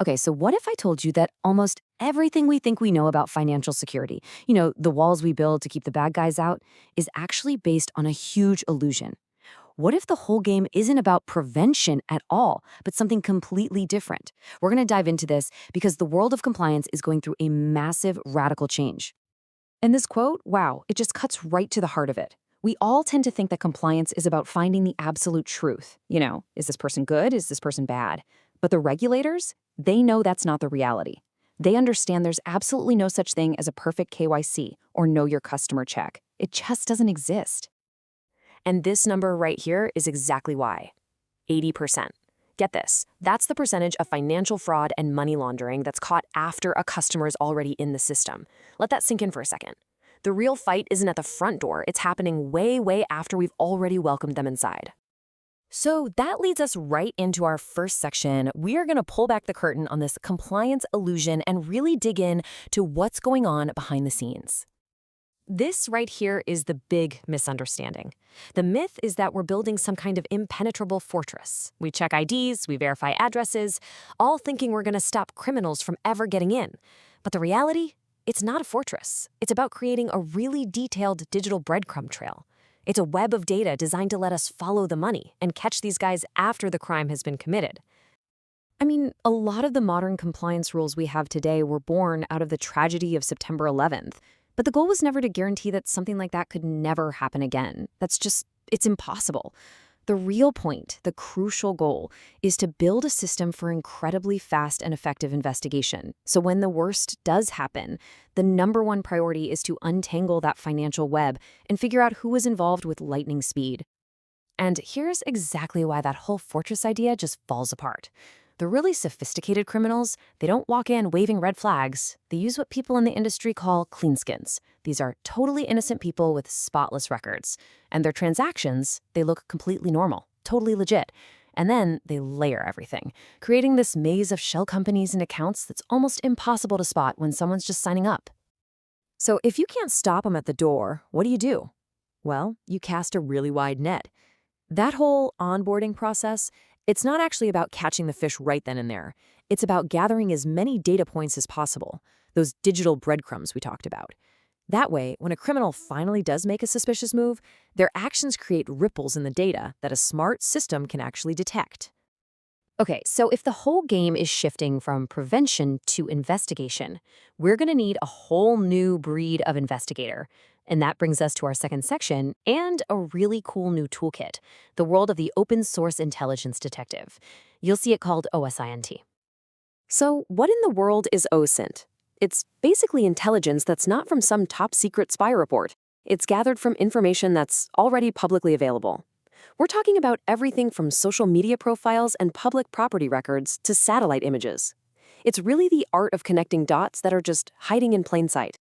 Okay, so what if I told you that almost everything we think we know about financial security, the walls we build to keep the bad guys out, is actually based on a huge illusion? What if the whole game isn't about prevention at all, but something completely different? We're going to dive into this because the world of compliance is going through a massive radical change. And this quote, wow, it just cuts right to the heart of it. We all tend to think that compliance is about finding the absolute truth. Is this person good? Is this person bad? But the regulators, they know that's not the reality. They understand there's absolutely no such thing as a perfect KYC or know your customer check. It just doesn't exist. And this number right here is exactly why. 80%. Get this, that's the percentage of financial fraud and money laundering that's caught after a customer is already in the system. Let that sink in for a second. The real fight isn't at the front door, it's happening way, way after we've already welcomed them inside. So that leads us right into our first section. We are going to pull back the curtain on this compliance illusion and really dig in to what's going on behind the scenes. This right here is the big misunderstanding. The myth is that we're building some kind of impenetrable fortress. We check IDs, we verify addresses, all thinking we're going to stop criminals from ever getting in. But the reality? It's not a fortress. It's about creating a really detailed digital breadcrumb trail. It's a web of data designed to let us follow the money and catch these guys after the crime has been committed. I mean, a lot of the modern compliance rules we have today were born out of the tragedy of September 11th. But the goal was never to guarantee that something like that could never happen again. It's impossible. The real point, the crucial goal, is to build a system for incredibly fast and effective investigation. So when the worst does happen, the number one priority is to untangle that financial web and figure out who was involved with lightning speed. And here's exactly why that whole fortress idea just falls apart. The really sophisticated criminals, they don't walk in waving red flags. They use what people in the industry call cleanskins. These are totally innocent people with spotless records. And their transactions, they look completely normal, totally legit. And then they layer everything, creating this maze of shell companies and accounts that's almost impossible to spot when someone's just signing up. So if you can't stop them at the door, what do? Well, you cast a really wide net. That whole onboarding process, it's not actually about catching the fish right then and there. It's about gathering as many data points as possible, those digital breadcrumbs we talked about. That way, when a criminal finally does make a suspicious move, their actions create ripples in the data that a smart system can actually detect. Okay, so if the whole game is shifting from prevention to investigation, we're going to need a whole new breed of investigator. And that brings us to our second section and a really cool new toolkit, the world of the open source intelligence detective. You'll see it called OSINT. So what in the world is OSINT? It's basically intelligence that's not from some top secret spy report. It's gathered from information that's already publicly available. We're talking about everything from social media profiles and public property records to satellite images. It's really the art of connecting dots that are just hiding in plain sight.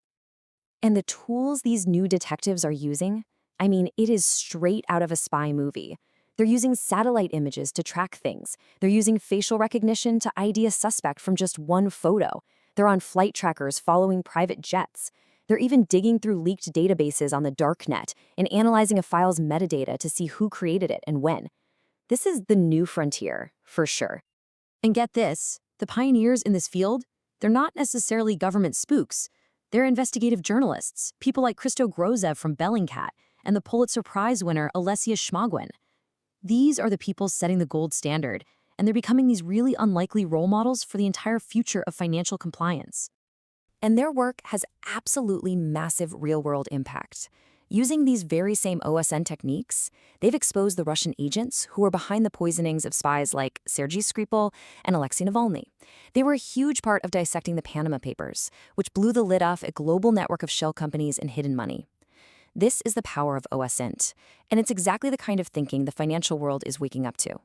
And the tools these new detectives are using, I mean, it is straight out of a spy movie. They're using satellite images to track things. They're using facial recognition to ID a suspect from just one photo. They're on flight trackers following private jets. They're even digging through leaked databases on the darknet and analyzing a file's metadata to see who created it and when. This is the new frontier, for sure. And get this, the pioneers in this field, they're not necessarily government spooks. They're investigative journalists, people like Christo Grozev from Bellingcat and the Pulitzer Prize winner Alessia Schmagwin. These are the people setting the gold standard, and they're becoming these really unlikely role models for the entire future of financial compliance. And their work has absolutely massive real-world impact. Using these very same OSN techniques, they've exposed the Russian agents who were behind the poisonings of spies like Sergei Skripal and Alexei Navalny. They were a huge part of dissecting the Panama Papers, which blew the lid off a global network of shell companies and hidden money. This is the power of OSINT, and it's exactly the kind of thinking the financial world is waking up to.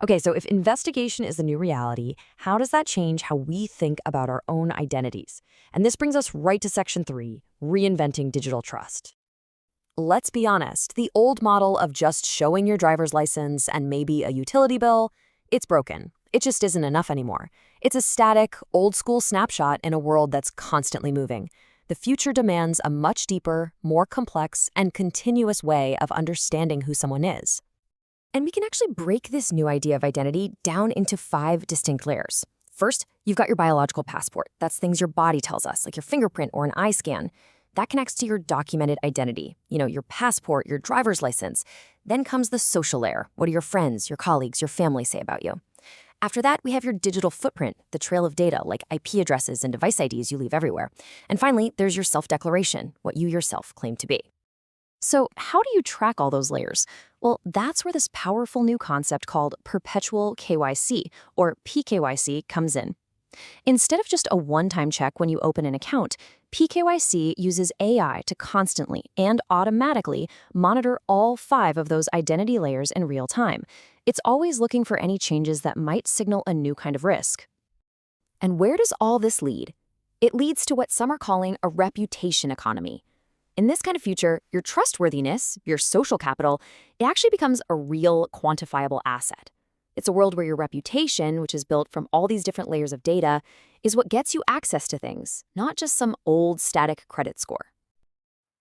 Okay, so if investigation is the new reality, how does that change how we think about our own identities? And this brings us right to Section 3, reinventing digital trust. Let's be honest, the old model of just showing your driver's license and maybe a utility bill, it's broken. It just isn't enough anymore. It's a static, old-school snapshot in a world that's constantly moving. The future demands a much deeper, more complex, and continuous way of understanding who someone is. And we can actually break this new idea of identity down into 5 distinct layers. First, you've got your biological passport. That's things your body tells us, like your fingerprint or an eye scan. That connects to your documented identity, your passport, your driver's license. Then comes the social layer. What do your friends, your colleagues, your family say about you? After that, we have your digital footprint, the trail of data like IP addresses and device IDs you leave everywhere. And finally, there's your self-declaration, what you yourself claim to be. So how do you track all those layers? Well, that's where this powerful new concept called perpetual KYC, or PKYC, comes in. Instead of just a one-time check when you open an account, PKYC uses AI to constantly and automatically monitor all 5 of those identity layers in real time. It's always looking for any changes that might signal a new kind of risk. And where does all this lead? It leads to what some are calling a reputation economy. In this kind of future, your trustworthiness, your social capital, it actually becomes a real quantifiable asset. It's a world where your reputation, which is built from all these different layers of data, is what gets you access to things, not just some old static credit score.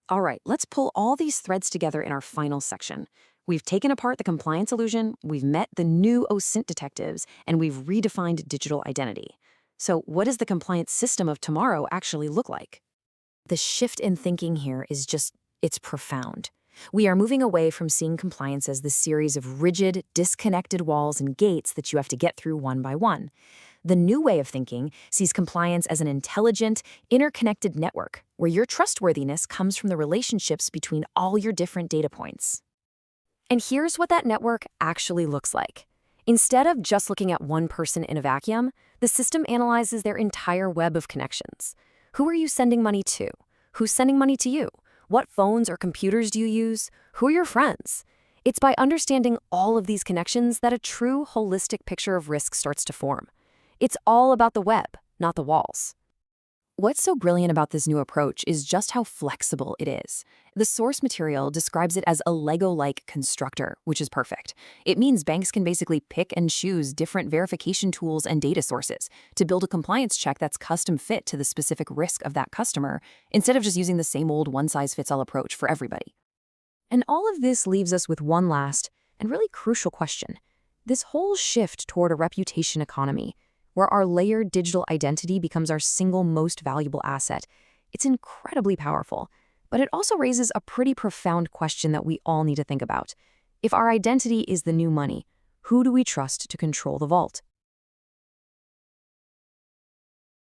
All right, let's pull all these threads together in our final section. We've taken apart the compliance illusion, we've met the new OSINT detectives, and we've redefined digital identity. So what does the compliance system of tomorrow actually look like? The shift in thinking here is it's profound. We are moving away from seeing compliance as this series of rigid, disconnected walls and gates that you have to get through one by one. The new way of thinking sees compliance as an intelligent, interconnected network, where your trustworthiness comes from the relationships between all your different data points. And here's what that network actually looks like. Instead of just looking at one person in a vacuum, the system analyzes their entire web of connections. Who are you sending money to? Who's sending money to you? What phones or computers do you use? Who are your friends? It's by understanding all of these connections that a true holistic picture of risk starts to form. It's all about the web, not the walls. What's so brilliant about this new approach is just how flexible it is. The source material describes it as a Lego-like constructor, which is perfect. It means banks can basically pick and choose different verification tools and data sources to build a compliance check that's custom fit to the specific risk of that customer, instead of just using the same old one-size-fits-all approach for everybody. And all of this leaves us with one last and really crucial question. This whole shift toward a reputation economy, where our layered digital identity becomes our single most valuable asset, it's incredibly powerful. But it also raises a pretty profound question that we all need to think about. If our identity is the new money, who do we trust to control the vault?